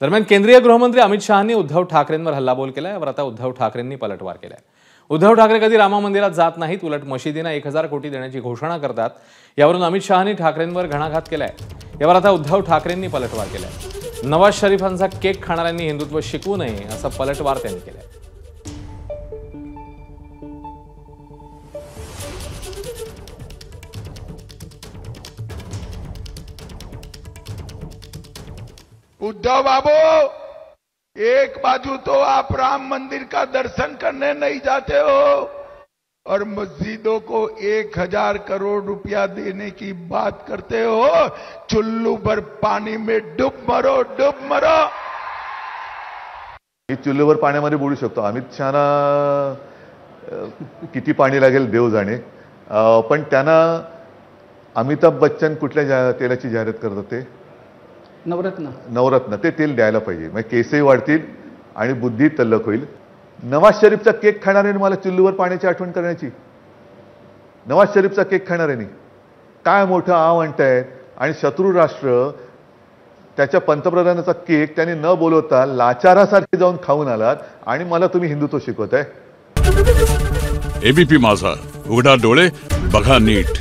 दरम्यान केंद्रीय गृहमंत्री अमित शहांनी उद्धव ठाकरेंवर हल्लाबोल केलाय। यावर आता उद्धव ठाकरेंनी पलटवार केलाय। उद्धव ठाकरे कधी राम मंदिरात जात नाहीत, उलट मशिदींना 1000 कोटी देण्याची घोषणा करतात। यावरून अमित शहांनी ठाकरेंवर घणाघात केलाय। यावर आता उद्धव ठाकरेंनी पलटवार केलाय। नवाज शरीफांचा केक खाणाऱ्यांनी हिंदुत्व शिकवू नये असं पलटवार त्यांनी केलंय। उद्धव बाबू, एक बाजू तो आप राम मंदिर का दर्शन करने नहीं जाते हो और मस्जिदों को 1000 करोड़ रुपया देने की बात करते हो। चुल्लू भर पानी में डूब मरो, डूब मरो। मी चुल्लूवर पाण्यामध्ये बुडू शकतो। अमित शहाना किती पाणी लागेल देव जाणे, पण त्यांना अमिताभ बच्चन कुठल्या तेलाची जाहिरात करतात ते नवरत्न ते तेल द्यायला पाहिजे। म्हणजे केसही वाढतील आणि बुद्धी तल्लख होईल। नवाज शरीफचा केक खाणाऱ्यांनी मला चुल्लूवर पाण्याची आठवण करण्याची, नवाज शरीफचा केक खाणाऱ्यांनी काय मोठं आव आणतायत आणि शत्रू राष्ट्र त्याच्या पंतप्रधानाचा केक त्यांनी न बोलवता लाचारासारखे जाऊन खाऊन आलात आणि मला तुम्ही हिंदुत्व शिकवताय। एबीपी माझा, उघडा डोळे बघा नीट।